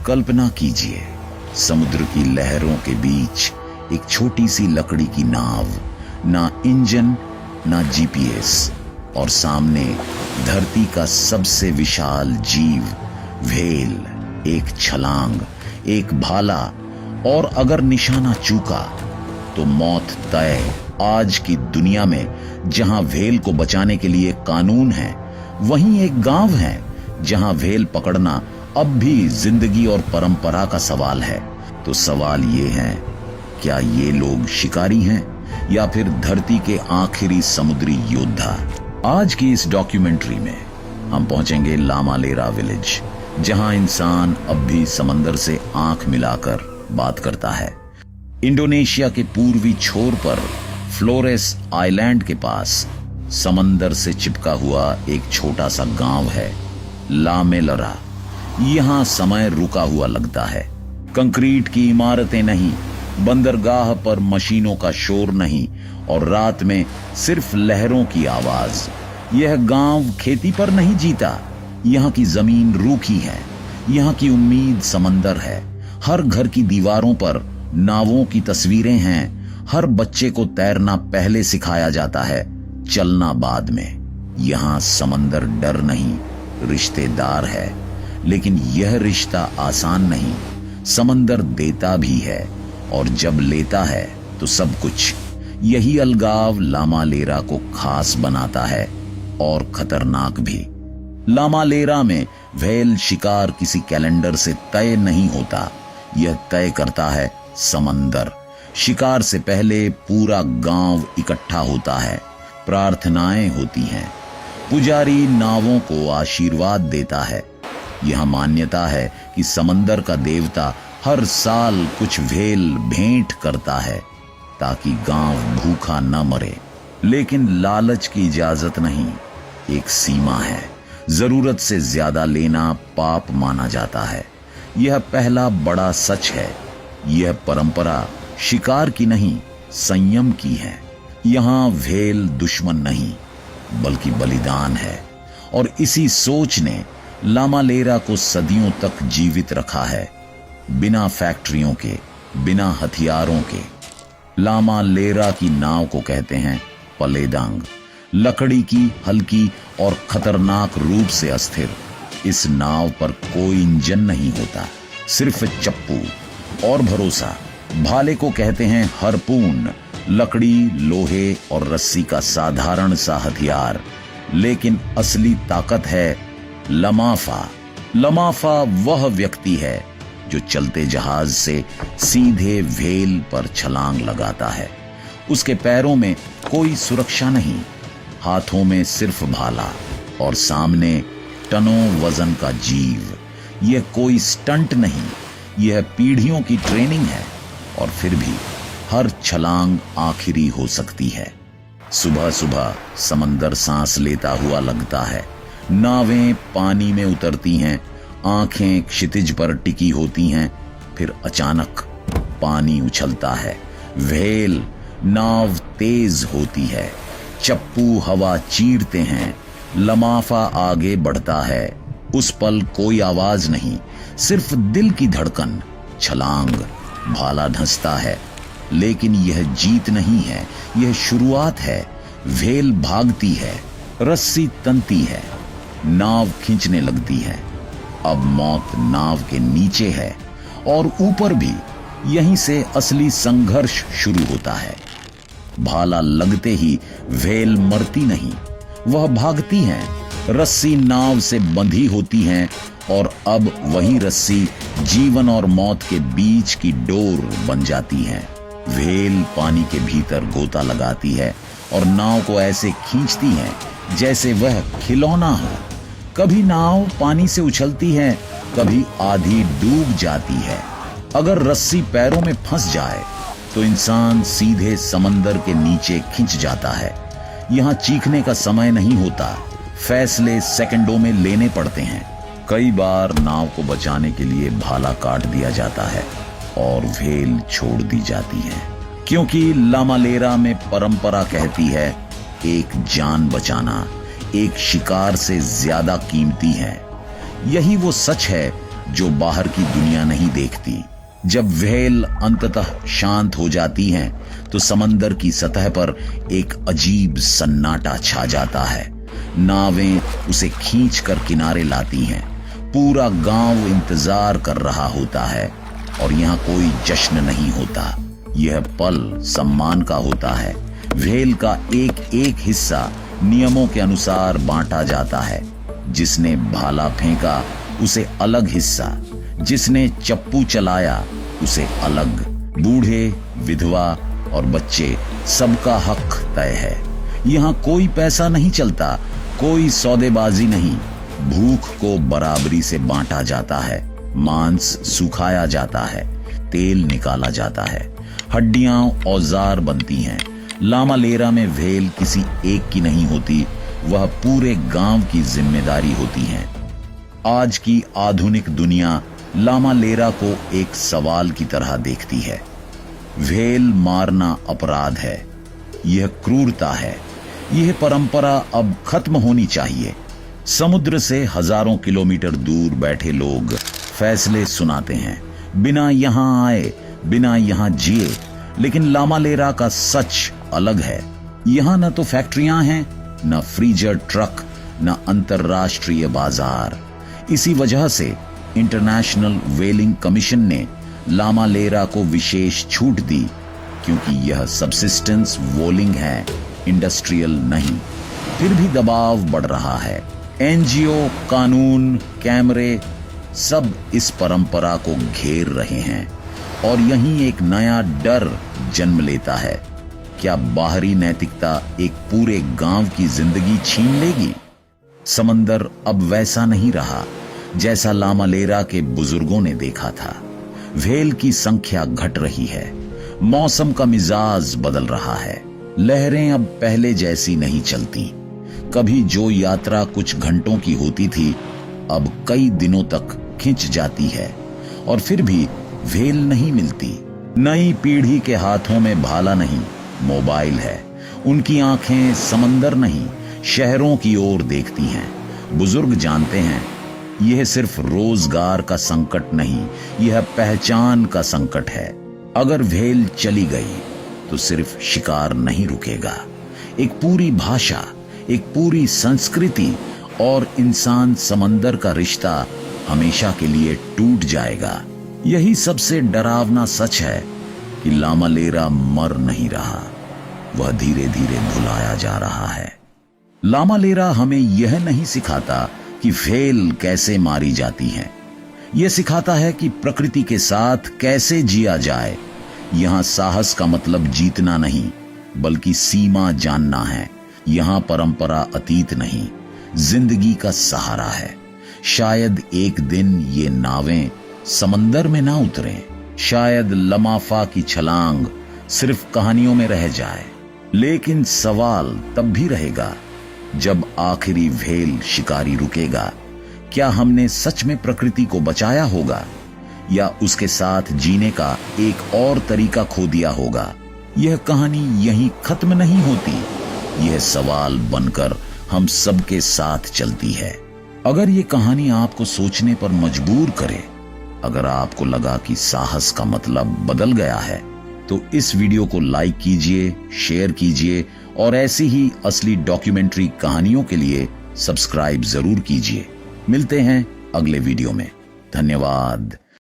कल्पना कीजिए, समुद्र की लहरों के बीच एक छोटी सी लकड़ी की नाव, ना इंजन ना जीपीएस, और सामने धरती का सबसे विशाल जीव व्हेल, एक छलांग, एक भाला, और अगर निशाना चूका तो मौत तय। आज की दुनिया में जहां व्हेल को बचाने के लिए कानून है, वहीं एक गांव है जहां व्हेल पकड़ना अब भी जिंदगी और परंपरा का सवाल है। तो सवाल ये है, क्या ये लोग शिकारी हैं या फिर धरती के आखिरी समुद्री योद्धा? आज की इस डॉक्यूमेंट्री में हम पहुंचेंगे लामा लेरा विलेज, जहां इंसान अब भी समंदर से आंख मिलाकर बात करता है। इंडोनेशिया के पूर्वी छोर पर फ्लोरेस आइलैंड के पास समंदर से चिपका हुआ एक छोटा सा गांव है, लामेलरा। यहां समय रुका हुआ लगता है। कंक्रीट की इमारतें नहीं, बंदरगाह पर मशीनों का शोर नहीं, और रात में सिर्फ लहरों की आवाज। यह गांव खेती पर नहीं जीता। यहाँ की जमीन रूखी है, यहाँ की उम्मीद समंदर है। हर घर की दीवारों पर नावों की तस्वीरें हैं। हर बच्चे को तैरना पहले सिखाया जाता है, चलना बाद में। यहाँ समंदर डर नहीं, रिश्तेदार है। लेकिन यह रिश्ता आसान नहीं। समंदर देता भी है, और जब लेता है तो सब कुछ। यही अलगाव लामालेरा को खास बनाता है, और खतरनाक भी। लामालेरा में व्हेल शिकार किसी कैलेंडर से तय नहीं होता, यह तय करता है समंदर। शिकार से पहले पूरा गांव इकट्ठा होता है, प्रार्थनाएं होती हैं, पुजारी नावों को आशीर्वाद देता है। यह मान्यता है कि समंदर का देवता हर साल कुछ व्हेल भेंट करता है ताकि गांव भूखा न मरे। लेकिन लालच की इजाजत नहीं, एक सीमा है। जरूरत से ज्यादा लेना पाप माना जाता है। यह पहला बड़ा सच है। यह परंपरा शिकार की नहीं, संयम की है। यहां व्हेल दुश्मन नहीं, बल्कि बलिदान है। और इसी सोच ने लामालेरा को सदियों तक जीवित रखा है, बिना फैक्ट्रियों के, बिना हथियारों के। लामालेरा की नाव को कहते हैं पलेदांग। लकड़ी की, हल्की और खतरनाक रूप से अस्थिर। इस नाव पर कोई इंजन नहीं होता, सिर्फ चप्पू और भरोसा। भाले को कहते हैं हरपून, लकड़ी, लोहे और रस्सी का साधारण सा हथियार। लेकिन असली ताकत है लमाफा। लमाफा वह व्यक्ति है जो चलते जहाज से सीधे व्हेल पर छलांग लगाता है। उसके पैरों में कोई सुरक्षा नहीं, हाथों में सिर्फ भाला, और सामने टनों वजन का जीव। यह कोई स्टंट नहीं, यह पीढ़ियों की ट्रेनिंग है। और फिर भी हर छलांग आखिरी हो सकती है। सुबह सुबह समंदर सांस लेता हुआ लगता है। नावें पानी में उतरती हैं, आंखें क्षितिज पर टिकी होती हैं। फिर अचानक पानी उछलता है, व्हेल, नाव तेज होती है, चप्पू हवा चीरते हैं, लमाफा आगे बढ़ता है। उस पल कोई आवाज नहीं, सिर्फ दिल की धड़कन। छलांग, भाला धंसता है। लेकिन यह जीत नहीं है, यह शुरुआत है। व्हेल भागती है, रस्सी तनती है, नाव खींचने लगती है। अब मौत नाव के नीचे है, और ऊपर भी। यहीं से असली संघर्ष शुरू होता है। भाला लगते ही व्हेल मरती नहीं, वह भागती है। रस्सी नाव से बंधी होती है, और अब वही रस्सी जीवन और मौत के बीच की डोर बन जाती है। व्हेल पानी के भीतर गोता लगाती है, और नाव को ऐसे खींचती है जैसे वह खिलौना हो। कभी नाव पानी से उछलती है, कभी आधी डूब जाती है। अगर रस्सी पैरों में फंस जाए तो इंसान सीधे समंदर के नीचे खिंच जाता है। यहाँ चीखने का समय नहीं होता, फैसले सेकंडों में लेने पड़ते हैं। कई बार नाव को बचाने के लिए भाला काट दिया जाता है और व्हेल छोड़ दी जाती है, क्योंकि लामालेरा में परंपरा कहती है एक जान बचाना एक शिकार से ज्यादा कीमती है। यही वो सच है जो बाहर की दुनिया नहीं देखती। जब व्हेल अंततः शांत हो जाती हैं, तो समंदर की सतह पर एक अजीब सन्नाटा छा जाता है। नावें उसे खींचकर किनारे लाती हैं। पूरा गांव इंतजार कर रहा होता है और यहाँ कोई जश्न नहीं होता। यह पल सम्मान का होता है। व्हेल का एक एक हिस्सा नियमों के अनुसार बांटा जाता है। जिसने भाला फेंका उसे अलग हिस्सा, जिसने चप्पू चलाया उसे अलग। बूढ़े, विधवा और बच्चे, सबका हक तय है। यहाँ कोई पैसा नहीं चलता, कोई सौदेबाजी नहीं। भूख को बराबरी से बांटा जाता है। मांस सुखाया जाता है, तेल निकाला जाता है, हड्डियां औजार बनती हैं। लामालेरा में व्हेल किसी एक की नहीं होती, वह पूरे गांव की जिम्मेदारी होती है। आज की आधुनिक दुनिया लामालेरा को एक सवाल की तरह देखती है। व्हेल मारना अपराध है, यह क्रूरता है। यह परंपरा अब खत्म होनी चाहिए। समुद्र से हजारों किलोमीटर दूर बैठे लोग फैसले सुनाते हैं, बिना यहां आए, बिना यहां जिए। लेकिन लामालेरा का सच अलग है। यहां न तो फैक्ट्रियां हैं, न फ्रीजर ट्रक, न अंतरराष्ट्रीय बाजार। इसी वजह से इंटरनेशनल व्हेलिंग कमीशन ने लामालेरा को विशेष छूट दी, क्योंकि यह सबसिस्टेंस वोलिंग है, इंडस्ट्रियल नहीं। फिर भी दबाव बढ़ रहा है। एनजीओ, कानून, कैमरे सब इस परंपरा को घेर रहे हैं और यहीं एक नया डर जन्म लेता है। क्या बाहरी नैतिकता एक पूरे गांव की जिंदगी छीन लेगी? समंदर अब वैसा नहीं रहा जैसा लामालेरा के बुजुर्गों ने देखा था। व्हेल की संख्या घट रही है। मौसम का मिजाज बदल रहा है। लहरें अब पहले जैसी नहीं चलती। कभी जो यात्रा कुछ घंटों की होती थी, अब कई दिनों तक खिंच जाती है। और फिर भी व्हेल नहीं मिलती। नई पीढ़ी के हाथों में भाला नहीं, मोबाइल है। उनकी आंखें समंदर नहीं, शहरों की ओर देखती हैं। बुजुर्ग जानते हैं, यह सिर्फ रोजगार का संकट नहीं, यह पहचान का संकट है। अगर व्हेल चली गई तो सिर्फ शिकार नहीं रुकेगा। एक पूरी भाषा, एक पूरी संस्कृति और इंसान समंदर का रिश्ता हमेशा के लिए टूट जाएगा। यही सबसे डरावना सच है कि लामालेरा मर नहीं रहा, वह धीरे धीरे भुलाया जा रहा है। लामालेरा हमें यह नहीं सिखाता कि व्हेल कैसे मारी जाती है। यह सिखाता है कि प्रकृति के साथ कैसे जिया जाए। यहां साहस का मतलब जीतना नहीं, बल्कि सीमा जानना है। यहां परंपरा अतीत नहीं, जिंदगी का सहारा है। शायद एक दिन ये नावें समंदर में ना उतरें, शायद लमाफा की छलांग सिर्फ कहानियों में रह जाए। लेकिन सवाल तब भी रहेगा जब आखिरी व्हेल शिकारी रुकेगा। क्या हमने सच में प्रकृति को बचाया होगा, या उसके साथ जीने का एक और तरीका खो दिया होगा? यह कहानी यहीं खत्म नहीं होती, यह सवाल बनकर हम सबके साथ चलती है। अगर ये कहानी आपको सोचने पर मजबूर करे, अगर आपको लगा कि साहस का मतलब बदल गया है, तो इस वीडियो को लाइक कीजिए, शेयर कीजिए और ऐसी ही असली डॉक्यूमेंट्री कहानियों के लिए सब्सक्राइब जरूर कीजिए। मिलते हैं अगले वीडियो में। धन्यवाद।